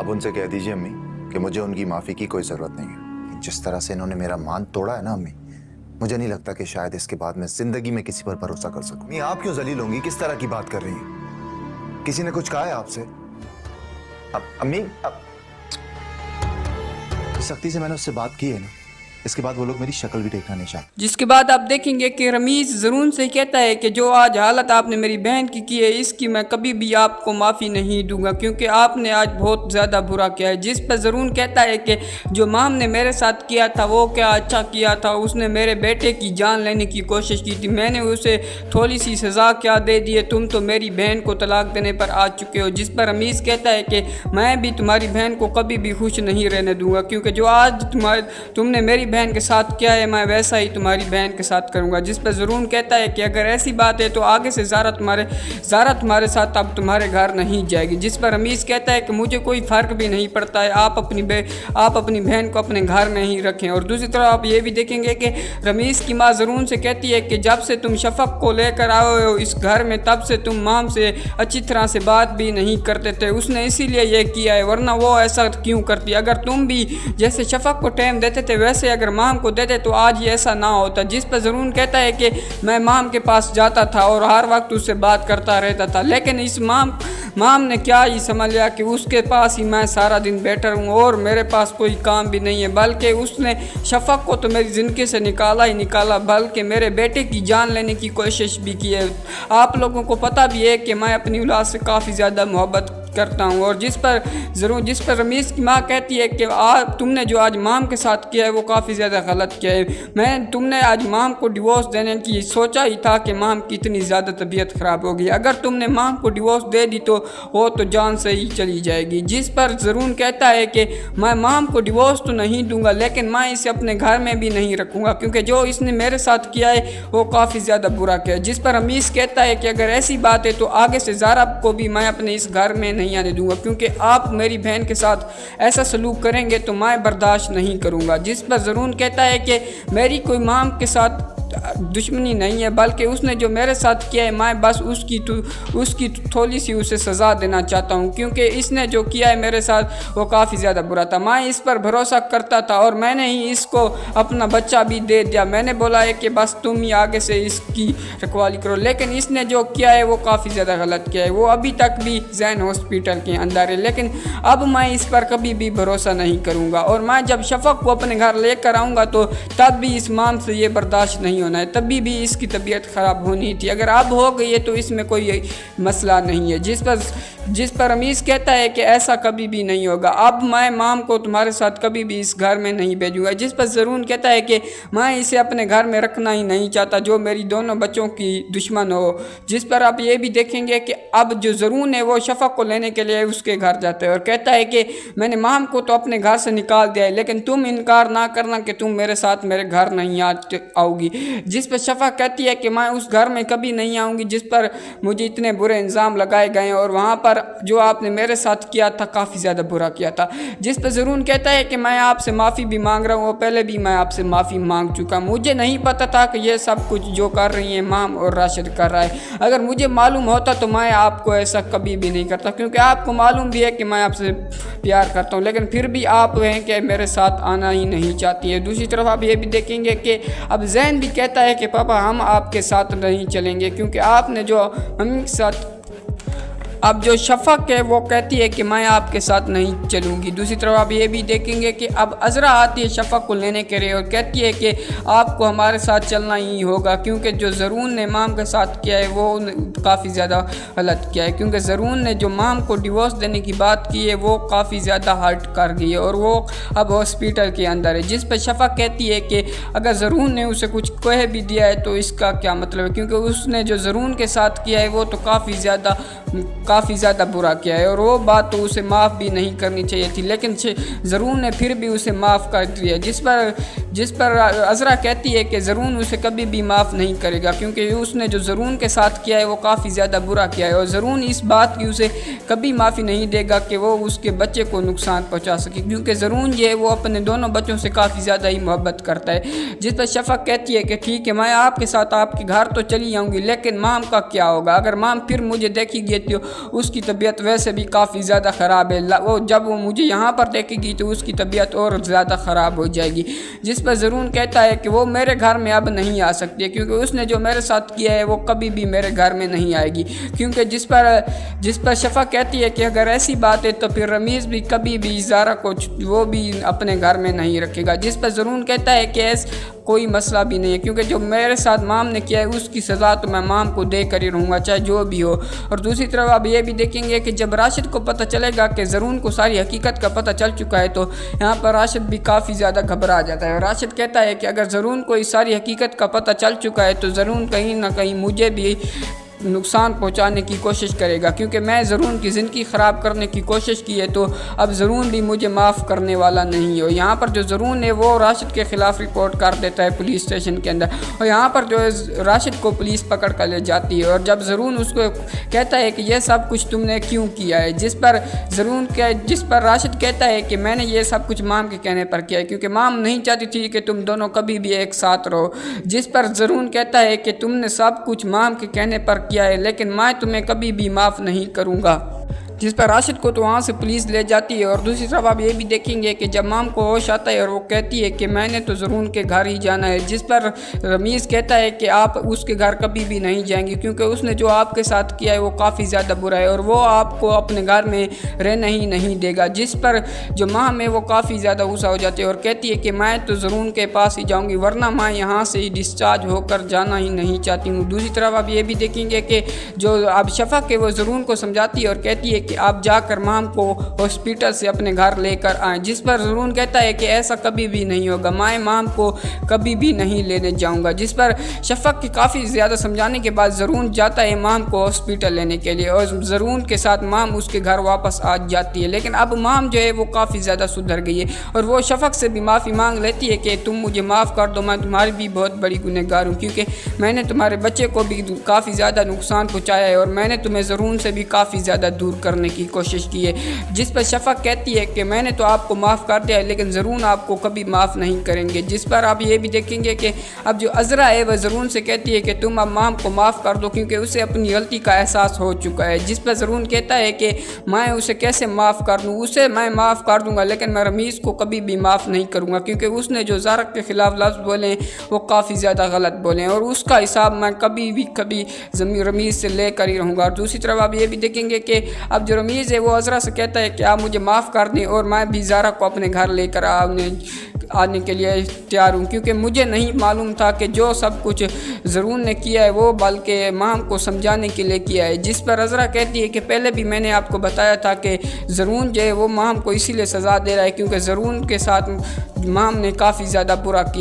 आप उनसे कह दीजिए अम्मी कि मुझे उनकी माफ़ी की कोई ज़रूरत नहीं है। जिस तरह से इन्होंने मेरा मान तोड़ा है ना अम्मी, मुझे नहीं लगता कि शायद इसके बाद मैं जिंदगी में किसी पर भरोसा कर सकूं। अम्मी आप क्यों जलील होंगी? किस तरह की बात कर रही हैं? किसी ने कुछ कहा है आपसे? अम्मी सख्ती से मैंने उससे बात की है ना, इसके बाद वो लोग मेरी शक्ल भी देखना नहीं चाहते। जिसके बाद आप देखेंगे कि रमीज ज़रून से कहता है कि जो आज हालत आपने मेरी बहन की है, इसकी मैं कभी भी आपको माफ़ी नहीं दूंगा क्योंकि आपने आज बहुत ज़्यादा बुरा किया है। जिस पर ज़रून कहता है कि जो माम ने मेरे साथ किया था वो क्या अच्छा किया था, उसने मेरे बेटे की जान लेने की कोशिश की थी, मैंने उसे थोड़ी सी सज़ा क्या दे दी है, तुम तो मेरी बहन को तलाक देने पर आ चुके हो। जिस पर रमीज़ कहता है कि मैं भी तुम्हारी बहन को कभी भी खुश नहीं रहने दूंगा क्योंकि जो आज तुमने मेरी बहन के साथ किया है मैं वैसा ही तुम्हारी बहन के साथ करूंगा। जिस पर ज़रून कहता है कि अगर ऐसी बात है तो आगे से ज़ारा तुम्हारे साथ अब तुम्हारे घर नहीं जाएगी। जिस पर रमीज़ कहता है कि मुझे कोई फ़र्क भी नहीं पड़ता है, आप अपनी बहन को अपने घर में ही रखें। और दूसरी तरफ आप ये भी देखेंगे कि रमीज़ की माँ ज़रून से कहती है कि जब से तुम शफ़क़ को लेकर आए हो इस घर में तब से तुम माम से अच्छी तरह से बात भी नहीं करते थे, उसने इसीलिए ये किया है, वरना वो ऐसा क्यों करती। अगर तुम भी जैसे शफ़क़ को टाइम देते थे वैसे अगर माम को देते तो आज ये ऐसा ना होता। जिस पर ज़रून कहता है कि मैं माम के पास जाता था और हर वक्त उससे बात करता रहता था, लेकिन इस माम ने क्या ही समझ लिया कि उसके पास ही मैं सारा दिन बैठा हूँ और मेरे पास कोई काम भी नहीं है, बल्कि उसने शफ़क़ को तो मेरी ज़िंदगी से निकाला ही निकाला बल्कि मेरे बेटे की जान लेने की कोशिश भी की है। आप लोगों को पता भी है कि मैं अपनी औलाद से काफ़ी ज़्यादा मोहब्बत करता हूँ। और जिस पर रमीज़ की माँ कहती है कि तुमने जो आज माम के साथ किया है वो काफ़ी ज़्यादा गलत किया है, तुमने आज माम को डिवोर्स देने की सोचा ही था कि माम की इतनी ज़्यादा तबीयत ख़राब होगी, अगर तुमने माम को डिवोर्स दे दी तो वो तो जान से ही चली जाएगी। जिस पर ज़रून कहता है कि मैं माम को डिवोर्स तो नहीं दूंगा लेकिन मैं इसे अपने घर में भी नहीं रखूँगा क्योंकि जो इसने मेरे साथ किया है वो काफ़ी ज़्यादा बुरा किया है। जिस पर रमीज़ कहता है कि अगर ऐसी बात है तो आगे से ज़ारा को भी मैं अपने इस घर में नहीं आने दूंगा क्योंकि आप मेरी बहन के साथ ऐसा सलूक करेंगे तो मैं बर्दाश्त नहीं करूंगा। जिस पर ज़रून कहता है कि मेरी कोई माम के साथ दुश्मनी नहीं है बल्कि उसने जो मेरे साथ किया है मैं बस उसकी थोड़ी सी उसे सज़ा देना चाहता हूँ क्योंकि इसने जो किया है मेरे साथ वो काफ़ी ज़्यादा बुरा था। मैं इस पर भरोसा करता था और मैंने ही इसको अपना बच्चा भी दे दिया, मैंने बोला है कि बस तुम ही आगे से इसकी रखवाली करो, लेकिन इसने जो किया है वो काफ़ी ज़्यादा गलत किया है। वो अभी तक भी जैन हॉस्पिटल के अंदर है लेकिन अब मैं इस पर कभी भी भरोसा नहीं करूँगा और मैं जब शफ़क़ को अपने घर लेकर आऊँगा तो तब भी इस माम से ये बर्दाश्त नहीं होना है, तभी भी इसकी तबीयत ख़राब होनी थी, अगर अब हो गई है तो इसमें कोई मसला नहीं है। जिस पर रमीज़ कहता है कि ऐसा कभी भी नहीं होगा, अब मैं माम को तुम्हारे साथ कभी भी इस घर में नहीं भेजूँगा। जिस पर ज़रून कहता है कि मैं इसे अपने घर में रखना ही नहीं चाहता जो मेरी दोनों बच्चों की दुश्मन हो। जिस पर आप ये भी देखेंगे कि अब जो ज़रून है वो शफ़क़ को लेने के लिए उसके घर जाता है और कहता है कि मैंने माम को तो अपने घर से निकाल दिया है लेकिन तुम इनकार ना करना कि तुम मेरे साथ मेरे घर नहीं आओगी। जिस पर शफ़क़ कहती है कि मैं उस घर में कभी नहीं आऊँगी जिस पर मुझे इतने बुरे इल्ज़ाम लगाए गए और वहाँ पर जो आपने मेरे साथ किया था काफ़ी ज़्यादा बुरा किया था। जिस पर ज़रून कहता है कि मैं आपसे माफ़ी भी मांग रहा हूँ और पहले भी मैं आपसे माफ़ी मांग चुका, मुझे नहीं पता था कि ये सब कुछ जो कर रही हैं माम और राशिद कर रहा है, अगर मुझे मालूम होता तो मैं आपको ऐसा कभी भी नहीं करता क्योंकि आपको मालूम भी है कि मैं आपसे प्यार करता हूँ लेकिन फिर भी आप हैं कि मेरे साथ आना ही नहीं चाहती है। दूसरी तरफ आप ये भी देखेंगे कि अब जैन भी कहता है कि पापा हम आपके साथ नहीं चलेंगे क्योंकि आपने जो हम साथ अब जो शफ़क़ है वो कहती है कि मैं आपके साथ नहीं चलूँगी। दूसरी तरफ आप ये भी देखेंगे कि अब अज़रा आती है शफ़क़ को लेने के लिए और कहती है कि आपको हमारे साथ चलना ही होगा क्योंकि जो ज़रून ने माम के साथ किया है वो काफ़ी ज़्यादा गलत किया है क्योंकि ज़रून ने जो माम को डिवोर्स देने की बात की है वो काफ़ी ज़्यादा हर्ट कर गई है और वो अब हॉस्पिटल के अंदर है। जिस पर शफ़क़ कहती है कि अगर ज़रून ने उसे कुछ कह भी दिया है तो इसका क्या मतलब है क्योंकि उसने जो ज़रून के साथ किया है वो तो काफ़ी ज़्यादा बुरा किया है और वो बात तो उसे माफ़ भी नहीं करनी चाहिए थी लेकिन ज़रून ने फिर भी उसे माफ़ कर दिया। जिस पर अज़रा कहती है कि ज़रून उसे कभी भी माफ़ नहीं करेगा क्योंकि उसने जो ज़रून के साथ किया है वो काफ़ी ज़्यादा बुरा किया है और ज़रून इस बात की उसे कभी माफ़ी नहीं देगा कि वो उसके बच्चे को नुकसान पहुँचा सके क्योंकि ज़रून ये वो अपने दोनों बच्चों से काफ़ी ज़्यादा ही मोहब्बत करता है। जिस पर शफ़क़ कहती है कि ठीक है मैं आपके साथ आपके घर तो चली आऊँगी लेकिन माम का क्या होगा, अगर माम फिर मुझे देखेगी उसकी तबीयत वैसे भी काफ़ी ज़्यादा ख़राब है। वो जब वो मुझे यहाँ पर देखेगी तो उसकी तबीयत और ज़्यादा ख़राब हो जाएगी। जिस पर ज़रून कहता है कि वो मेरे घर में अब नहीं आ सकती है, क्योंकि उसने जो मेरे साथ किया है वो कभी भी मेरे घर में नहीं आएगी। क्योंकि जिस पर शफ़ा कहती है कि अगर ऐसी बात है तो फिर रमीज़ भी कभी भी ज़ारा को वो भी अपने घर में नहीं रखेगा। जिस पर ज़रून कहता है कि कोई मसला भी नहीं है, क्योंकि जो मेरे साथ माम ने किया है उसकी सज़ा तो मैं माम को दे कर ही रहूँगा, चाहे जो भी हो। और दूसरी तरफ आप ये भी देखेंगे कि जब राशिद को पता चलेगा कि ज़रून को सारी हकीकत का पता चल चुका है तो यहाँ पर राशिद भी काफ़ी ज़्यादा घबरा जाता है। राशिद कहता है कि अगर ज़रून को इस सारी हकीकत का पता चल चुका है तो ज़रून कहीं ना कहीं मुझे भी नुकसान पहुंचाने की कोशिश करेगा, क्योंकि मैं ज़रून की ज़िंदगी ख़राब करने की कोशिश की है तो अब ज़रून भी मुझे माफ़ करने वाला नहीं हो। यहाँ पर जो ज़रून है वो राशिद के ख़िलाफ़ रिपोर्ट कर देता है पुलिस स्टेशन के अंदर, और यहाँ पर जो है राशिद को पुलिस पकड़ कर ले जाती है। और जब ज़रून उसको कहता है कि यह सब कुछ तुमने क्यों किया है, जिस पर राशिद कहता है कि मैंने ये सब कुछ माम के कहने पर किया है, क्योंकि माम नहीं चाहती थी कि तुम दोनों कभी भी एक साथ रहो। जिस पर ज़रून कहता है कि तुमने सब कुछ माम के कहने पर किया है, लेकिन मैं तुम्हें कभी भी माफ़ नहीं करूँगा। जिस पर राशिद को तो वहाँ से पुलिस ले जाती है। और दूसरी तरफ आप ये भी देखेंगे कि जब माम को होश आता है और वो कहती है कि मैंने तो ज़रून के घर ही जाना है, जिस पर रमीज़ कहता है कि आप उसके घर कभी भी नहीं जाएंगे, क्योंकि उसने जो आपके साथ किया है वो काफ़ी ज़्यादा बुरा है और वो आपको अपने घर में रहना ही नहीं देगा। जिस पर जो माम है वो काफ़ी ज़्यादा गुस्सा हो जाती है और कहती है कि मैं तो ज़रून के पास ही जाऊँगी, वरना मैं यहाँ से ही डिस्चार्ज होकर जाना ही नहीं चाहती हूँ। दूसरी तरफ आप ये भी देखेंगे कि जो अब शफ़क़ है वो ज़रून को समझाती है और कहती है कि आप जाकर माम को हॉस्पिटल से अपने घर लेकर आएँ। जिस पर ज़रून कहता है कि ऐसा कभी भी नहीं होगा, मैं माम को कभी भी नहीं लेने जाऊंगा। जिस पर शफ़क़ की काफ़ी ज़्यादा समझाने के बाद ज़रून जाता है माम को हॉस्पिटल लेने के लिए, और ज़रून के साथ माम उसके घर वापस आ जाती है। लेकिन अब माम जो है वो काफ़ी ज़्यादा सुधर गई है और वो शफ़क़ से भी माफ़ी मांग लेती है कि तुम मुझे माफ़ कर दो, मैं तुम्हारी भी बहुत बड़ी गुनहगार हूँ, क्योंकि मैंने तुम्हारे बच्चे को भी काफ़ी ज़्यादा नुकसान पहुँचाया है और मैंने तुम्हें ज़रून से भी काफ़ी ज़्यादा दूर करने की कोशिश की है। जिस पर शफ़क़ कहती है कि मैंने तो आपको माफ़ कर दिया है, लेकिन ज़रून आपको कभी माफ़ नहीं करेंगे। जिस पर आप ये भी देखेंगे कि अब जो अज़रा है वह ज़रून से कहती है कि तुम अब माम को माफ़ कर दो, क्योंकि उसे अपनी गलती का एहसास हो चुका है। जिस पर ज़रून कहता है कि मैं उसे कैसे माफ़ कर दूँ, उसे मैं माफ़ कर दूँगा लेकिन मैं रमीज़ को कभी भी माफ़ नहीं करूँगा, क्योंकि उसने जो ज़ारा के ख़िलाफ़ लफ्ज़ बोले वो काफ़ी ज़्यादा गलत बोले और उसका हिसाब मैं कभी रमीज़ से लेकर ही रहूँगा। और दूसरी तरफ आप ये भी देखेंगे कि अब जो रमीज़ है वो अज़रा से कहता है कि आप मुझे माफ़ कर दें और मैं भी ज़ारा को अपने घर लेकर आने के लिए तैयार हूँ, क्योंकि मुझे नहीं मालूम था कि जो सब कुछ ज़रून ने किया है वो बल्कि माम को समझाने के लिए किया है। जिस पर अज़रा कहती है कि पहले भी मैंने आपको बताया था कि ज़रून जो है वो माम को इसीलिए सज़ा दे रहा है क्योंकि ज़रून के साथ माम ने काफ़ी ज़्यादा बुरा किया।